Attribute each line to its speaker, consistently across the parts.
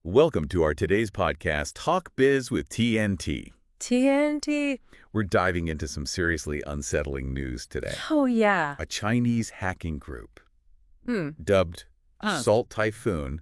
Speaker 1: Welcome to our today's podcast, TalkBiz with TNT.
Speaker 2: TNT.
Speaker 1: We're diving into some seriously unsettling news today.
Speaker 2: Oh, yeah.
Speaker 1: A Chinese hacking group, dubbed Salt Typhoon,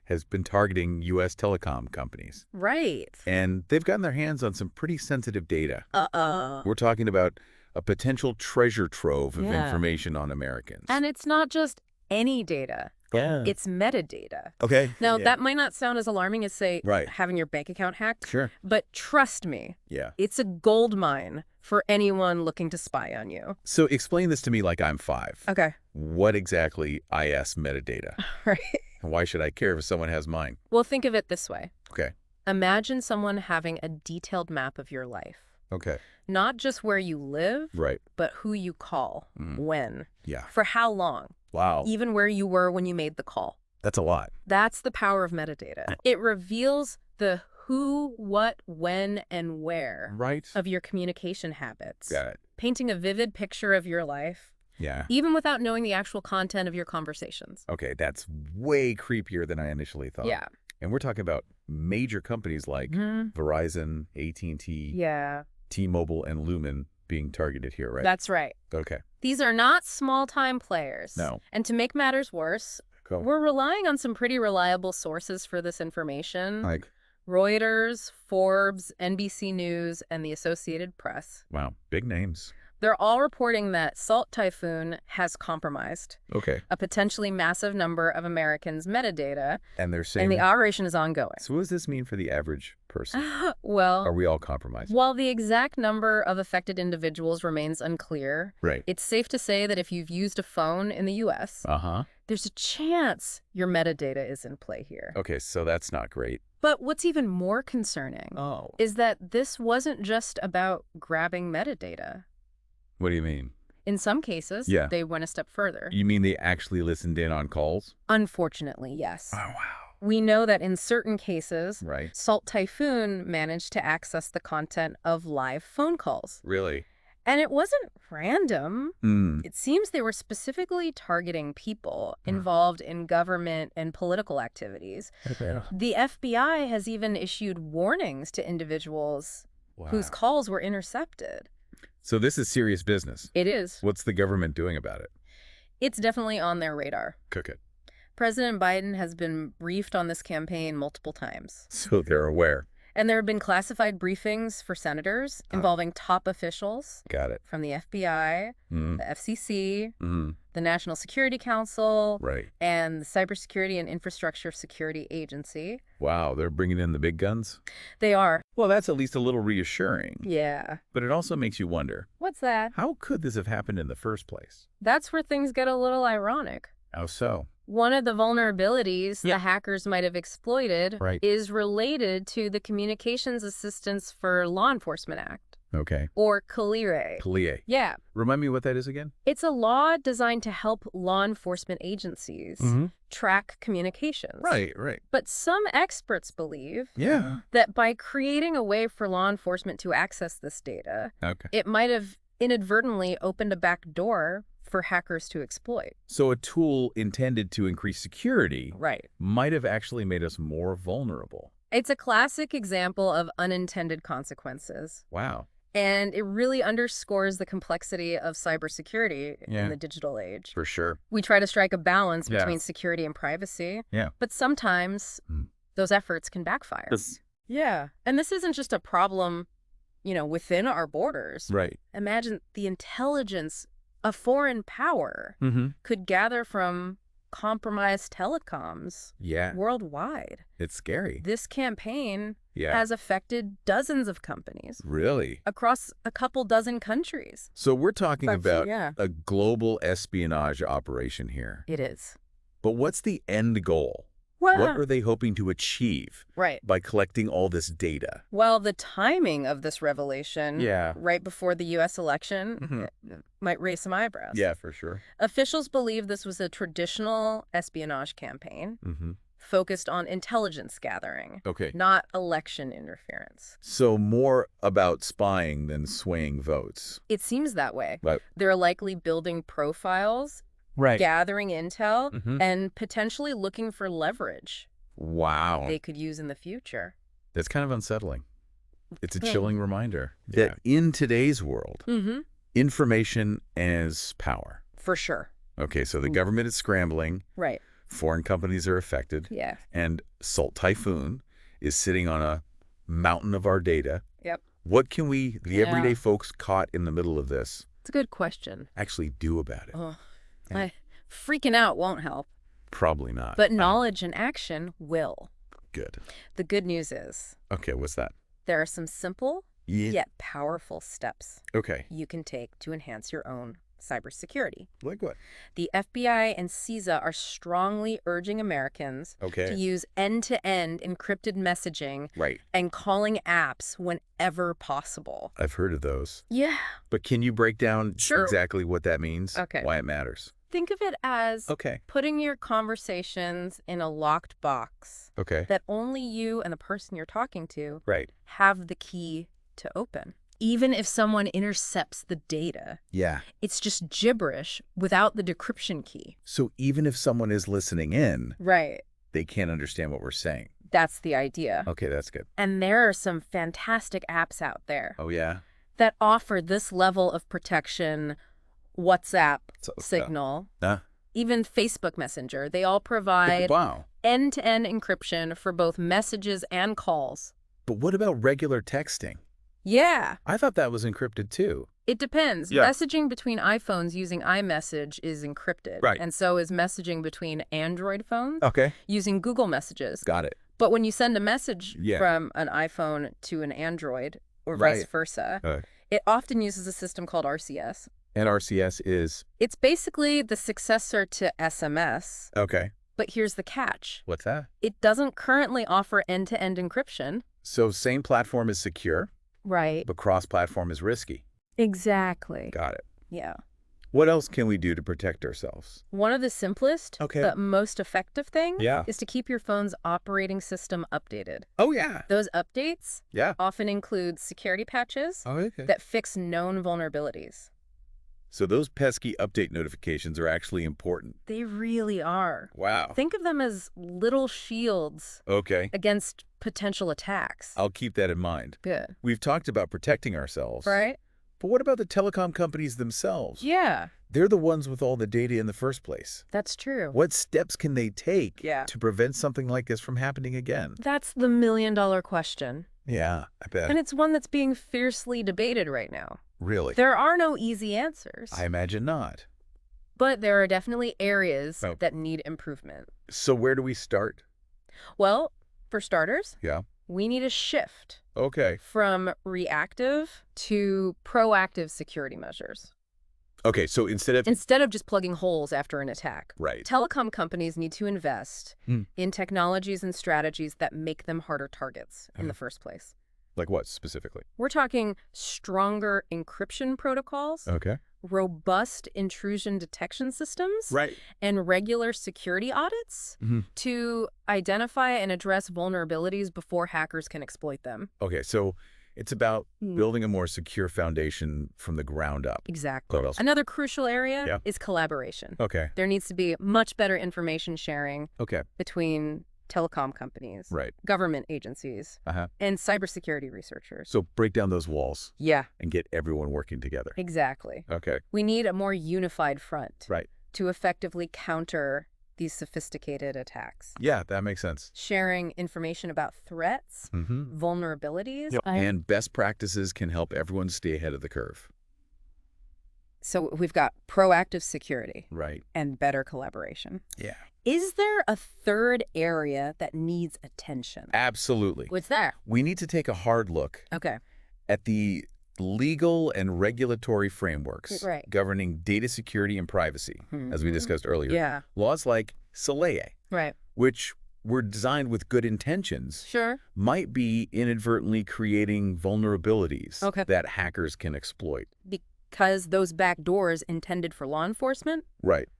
Speaker 1: has been targeting U.S. telecom companies.
Speaker 2: Right.
Speaker 1: And they've gotten their hands on some pretty sensitive data.
Speaker 2: Uh-oh.
Speaker 1: We're talking about a potential treasure trove of
Speaker 2: Yeah.
Speaker 1: information on Americans.
Speaker 2: And it's not just any data.
Speaker 1: Yeah.
Speaker 2: It's metadata.
Speaker 1: Okay.
Speaker 2: Now,
Speaker 1: Yeah.
Speaker 2: that might not sound as alarming as, say,
Speaker 1: Right.
Speaker 2: having your bank account hacked.
Speaker 1: Sure.
Speaker 2: But trust me,
Speaker 1: Yeah.
Speaker 2: it's a gold mine for anyone looking to spy on you.
Speaker 1: So explain this to me like I'm 5.
Speaker 2: Okay.
Speaker 1: What exactly is metadata?
Speaker 2: Right.
Speaker 1: And why should I care if someone has mine?
Speaker 2: Well, think of it this way.
Speaker 1: Okay.
Speaker 2: Imagine someone having a detailed map of your life.
Speaker 1: Okay.
Speaker 2: Not just where you live,
Speaker 1: Right.
Speaker 2: but who you call, when,
Speaker 1: Yeah.
Speaker 2: for how long,
Speaker 1: Wow.
Speaker 2: even where you were when you made the call.
Speaker 1: That's a lot.
Speaker 2: That's the power of metadata. It reveals the who, what, when, and where
Speaker 1: Right.
Speaker 2: of your communication habits,
Speaker 1: Got it.
Speaker 2: painting a vivid picture of your life,
Speaker 1: Yeah.
Speaker 2: even without knowing the actual content of your conversations.
Speaker 1: Okay. That's way creepier than I initially thought.
Speaker 2: Yeah.
Speaker 1: And we're talking about major companies like Verizon, AT&T,
Speaker 2: Yeah,
Speaker 1: T-Mobile, and Lumen being targeted here, right?
Speaker 2: that's right.
Speaker 1: Okay.
Speaker 2: These are not small-time players.
Speaker 1: No.
Speaker 2: And to make matters worse,
Speaker 1: Cool.
Speaker 2: we're relying on some pretty reliable sources for this information.
Speaker 1: Like,
Speaker 2: Reuters, Forbes, NBC News, and the Associated Press.
Speaker 1: wow, big names.
Speaker 2: They're all reporting that Salt Typhoon has compromised
Speaker 1: Okay.
Speaker 2: a potentially massive number of Americans' metadata,
Speaker 1: And they're saying,
Speaker 2: and the operation is ongoing.
Speaker 1: so what does this mean for the average person?
Speaker 2: Well,
Speaker 1: Are we all compromised?
Speaker 2: while the exact number of affected individuals remains unclear,
Speaker 1: Right.
Speaker 2: it's safe to say that if you've used a phone in the U.S.,
Speaker 1: Uh-huh.
Speaker 2: there's a chance your metadata is in play here.
Speaker 1: Okay, so that's not great.
Speaker 2: But what's even more concerning
Speaker 1: Oh.
Speaker 2: is that this wasn't just about grabbing metadata.
Speaker 1: What do you mean?
Speaker 2: In some cases,
Speaker 1: Yeah.
Speaker 2: they went a step further.
Speaker 1: You mean they actually listened in on calls?
Speaker 2: Unfortunately, yes.
Speaker 1: Oh, wow.
Speaker 2: We know that in certain cases,
Speaker 1: Right.
Speaker 2: Salt Typhoon managed to access the content of live phone calls.
Speaker 1: Really?
Speaker 2: And it wasn't random.
Speaker 1: Mm.
Speaker 2: It seems they were specifically targeting people involved in government and political activities. The FBI has even issued warnings to individuals whose calls were intercepted.
Speaker 1: So this is serious business.
Speaker 2: It is.
Speaker 1: What's the government doing about it?
Speaker 2: It's definitely on their radar.
Speaker 1: Cook it.
Speaker 2: President Biden has been briefed on this campaign multiple times.
Speaker 1: So they're aware.
Speaker 2: And there have been classified briefings for senators involving top officials
Speaker 1: Got it.
Speaker 2: from the FBI,
Speaker 1: Mm.
Speaker 2: the FCC,
Speaker 1: Mm.
Speaker 2: the National Security Council,
Speaker 1: Right.
Speaker 2: and the Cybersecurity and Infrastructure Security Agency.
Speaker 1: Wow, they're bringing in the big guns?
Speaker 2: They are.
Speaker 1: Well, that's at least a little reassuring.
Speaker 2: Yeah.
Speaker 1: But it also makes you wonder,
Speaker 2: What's that?
Speaker 1: how could this have happened in the first place?
Speaker 2: That's where things get a little ironic.
Speaker 1: How so?
Speaker 2: One of the vulnerabilities
Speaker 1: Yeah.
Speaker 2: the hackers might have exploited
Speaker 1: Right.
Speaker 2: is related to the Communications Assistance for Law Enforcement Act,
Speaker 1: Okay.
Speaker 2: or CLEAR.
Speaker 1: CLEAR.
Speaker 2: Yeah.
Speaker 1: Remind me what that is again?
Speaker 2: It's a law designed to help law enforcement agencies track communications.
Speaker 1: Right.
Speaker 2: But some experts believe
Speaker 1: Yeah.
Speaker 2: that by creating a way for law enforcement to access this data,
Speaker 1: Okay.
Speaker 2: it might have inadvertently opened a back door for hackers to exploit.
Speaker 1: So a tool intended to increase security
Speaker 2: Right.
Speaker 1: might have actually made us more vulnerable.
Speaker 2: It's a classic example of unintended consequences.
Speaker 1: Wow.
Speaker 2: And it really underscores the complexity of cybersecurity
Speaker 1: Yeah.
Speaker 2: in the digital age.
Speaker 1: For sure.
Speaker 2: We try to strike a balance
Speaker 1: Yeah.
Speaker 2: between security and privacy,
Speaker 1: Yeah.
Speaker 2: but sometimes those efforts can backfire. Yeah. And this isn't just a problem, within our borders.
Speaker 1: Right.
Speaker 2: Imagine the intelligence a foreign power could gather from compromised telecoms
Speaker 1: Yeah.
Speaker 2: worldwide.
Speaker 1: It's scary.
Speaker 2: This campaign
Speaker 1: Yeah.
Speaker 2: has affected dozens of companies
Speaker 1: Really?
Speaker 2: across a couple dozen countries.
Speaker 1: So we're talking about
Speaker 2: yeah,
Speaker 1: a global espionage operation here.
Speaker 2: it is.
Speaker 1: But what's the end goal? What are they hoping to achieve
Speaker 2: Right.
Speaker 1: by collecting all this data?
Speaker 2: Well, the timing of this revelation
Speaker 1: Yeah.
Speaker 2: right before the U.S. election might raise some eyebrows.
Speaker 1: Yeah, for sure.
Speaker 2: Officials believe this was a traditional espionage campaign focused on intelligence gathering,
Speaker 1: Okay.
Speaker 2: not election interference.
Speaker 1: So more about spying than swaying votes.
Speaker 2: It seems that way.
Speaker 1: Right.
Speaker 2: They're likely building profiles,
Speaker 1: Right.
Speaker 2: gathering intel,
Speaker 1: Mhm.
Speaker 2: and potentially looking for leverage
Speaker 1: Wow.
Speaker 2: they could use in the future.
Speaker 1: That's kind of unsettling. It's a chilling reminder that in today's world, information is power.
Speaker 2: For sure.
Speaker 1: Okay, so the government is scrambling.
Speaker 2: Right.
Speaker 1: Foreign companies are affected.
Speaker 2: Yeah.
Speaker 1: And Salt Typhoon is sitting on a mountain of our data.
Speaker 2: Yep.
Speaker 1: What can we, the everyday folks caught in the middle of this,
Speaker 2: It's a good question.
Speaker 1: actually do about it?
Speaker 2: Oh, freaking out won't help.
Speaker 1: Probably not.
Speaker 2: But knowledge and action will.
Speaker 1: Good.
Speaker 2: The good news is
Speaker 1: Okay, what's that?
Speaker 2: there are some simple yet powerful steps
Speaker 1: Okay.
Speaker 2: you can take to enhance your own cybersecurity.
Speaker 1: Like what?
Speaker 2: The FBI and CISA are strongly urging Americans to use end-to-end encrypted messaging and calling apps whenever possible.
Speaker 1: I've heard of those.
Speaker 2: Yeah.
Speaker 1: But can you break down exactly what that means?
Speaker 2: Okay.
Speaker 1: Why it matters?
Speaker 2: Think of it as putting your conversations in a locked box that only you and the person you're talking to have the key to open. Even if someone intercepts the data, it's just gibberish without the decryption key.
Speaker 1: So even if someone is listening in,
Speaker 2: Right.
Speaker 1: they can't understand what we're saying.
Speaker 2: That's the idea.
Speaker 1: Okay, that's good.
Speaker 2: And there are some fantastic apps out there
Speaker 1: Oh, yeah?
Speaker 2: that offer this level of protection. WhatsApp, Signal, even Facebook Messenger. They all provide end-to-end encryption for both messages and calls.
Speaker 1: But what about regular texting?
Speaker 2: Yeah.
Speaker 1: I thought that was encrypted too.
Speaker 2: It depends. Messaging between iPhones using iMessage is encrypted. Right. And so is messaging between Android phones using Google Messages.
Speaker 1: Got it.
Speaker 2: But when you send a message from an iPhone to an Android or vice versa, it often uses a system called RCS.
Speaker 1: And RCS is?
Speaker 2: It's basically the successor to SMS.
Speaker 1: Okay.
Speaker 2: But here's the catch.
Speaker 1: What's that?
Speaker 2: It doesn't currently offer end-to-end encryption.
Speaker 1: So same platform is secure?
Speaker 2: Right.
Speaker 1: But cross-platform is risky?
Speaker 2: Exactly.
Speaker 1: Got it.
Speaker 2: Yeah.
Speaker 1: What else can we do to protect ourselves?
Speaker 2: One of the simplest, but most effective things is to keep your phone's operating system updated.
Speaker 1: Oh, yeah.
Speaker 2: Those updates often include security patches that fix known vulnerabilities.
Speaker 1: So those pesky update notifications are actually important.
Speaker 2: They really are.
Speaker 1: Wow.
Speaker 2: Think of them as little shields against potential attacks.
Speaker 1: I'll keep that in mind.
Speaker 2: Good.
Speaker 1: We've talked about protecting ourselves.
Speaker 2: Right.
Speaker 1: But what about the telecom companies themselves?
Speaker 2: Yeah.
Speaker 1: They're the ones with all the data in the first place.
Speaker 2: That's true.
Speaker 1: What steps can they take to prevent something like this from happening again?
Speaker 2: That's the million-dollar question.
Speaker 1: Yeah, I bet.
Speaker 2: And it's one that's being fiercely debated right now.
Speaker 1: Really?
Speaker 2: There are no easy answers.
Speaker 1: I imagine not.
Speaker 2: But there are definitely areas that need improvement.
Speaker 1: So where do we start?
Speaker 2: Well, for starters, we need a shift from reactive to proactive security measures.
Speaker 1: Okay, so instead
Speaker 2: of just plugging holes after an attack, telecom companies need to invest in technologies and strategies that make them harder targets in the first place.
Speaker 1: Like what specifically?
Speaker 2: We're talking stronger encryption protocols, robust intrusion detection systems, and regular security audits to identify and address vulnerabilities before hackers can exploit them.
Speaker 1: Okay, so it's about building a more secure foundation from the ground up.
Speaker 2: Exactly.
Speaker 1: What else?
Speaker 2: Another crucial area is collaboration.
Speaker 1: Okay.
Speaker 2: There needs to be much better information sharing between telecom companies, government agencies, and cybersecurity researchers.
Speaker 1: So break down those walls.
Speaker 2: Yeah.
Speaker 1: And get everyone working together.
Speaker 2: Exactly.
Speaker 1: Okay.
Speaker 2: We need a more unified front to effectively counter these sophisticated attacks.
Speaker 1: Yeah, that makes sense.
Speaker 2: Sharing information about threats, vulnerabilities.
Speaker 1: And best practices can help everyone stay ahead of the curve.
Speaker 2: So we've got proactive security.
Speaker 1: Right.
Speaker 2: And better collaboration.
Speaker 1: Yeah.
Speaker 2: Is there a third area that needs attention?
Speaker 1: Absolutely.
Speaker 2: What's that?
Speaker 1: We need to take a hard look at the legal and regulatory frameworks governing data security and privacy, as we discussed earlier.
Speaker 2: Yeah.
Speaker 1: Laws like SLAA, which were designed with good intentions, might be inadvertently creating vulnerabilities that hackers can exploit.
Speaker 2: Because those back doors intended for law enforcement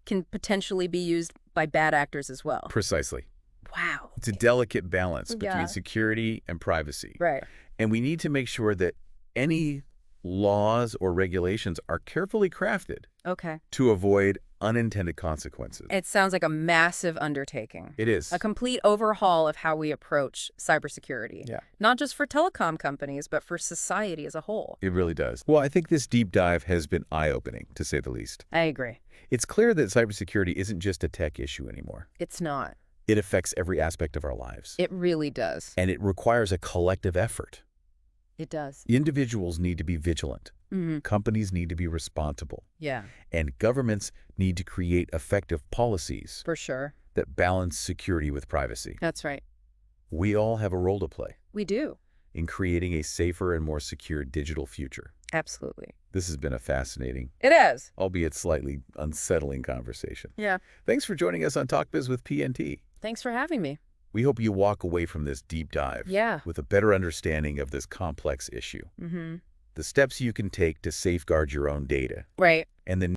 Speaker 2: can potentially be used by bad actors as well.
Speaker 1: Precisely.
Speaker 2: Wow.
Speaker 1: It's a delicate balance between security and privacy. And we need to make sure that any laws or regulations are carefully crafted to avoid unintended consequences.
Speaker 2: It sounds like a massive undertaking.
Speaker 1: It is.
Speaker 2: A complete overhaul of how we approach cybersecurity.
Speaker 1: Yeah.
Speaker 2: Not just for telecom companies, but for society as a whole.
Speaker 1: It really does. Well, I think this deep dive has been eye-opening, to say the least.
Speaker 2: I agree.
Speaker 1: It's clear that cybersecurity isn't just a tech issue anymore.
Speaker 2: It's not.
Speaker 1: It affects every aspect of our lives.
Speaker 2: It really does.
Speaker 1: And it requires a collective effort.
Speaker 2: It does.
Speaker 1: Individuals need to be vigilant. Companies need to be responsible.
Speaker 2: Yeah.
Speaker 1: And governments need to create effective policies.
Speaker 2: For sure.
Speaker 1: That balance security with privacy.
Speaker 2: That's right.
Speaker 1: We all have a role to play.
Speaker 2: We do.
Speaker 1: In creating a safer and more secure digital future.
Speaker 2: Absolutely.
Speaker 1: This has been a fascinating,
Speaker 2: it is,
Speaker 1: albeit slightly unsettling conversation.
Speaker 2: Yeah.
Speaker 1: Thanks for joining us on TalkBiz with TNT.
Speaker 2: Thanks for having me.
Speaker 1: We hope you walk away from this deep dive with a better understanding of this complex issue. The steps you can take to safeguard your own data.
Speaker 2: Right.
Speaker 1: And the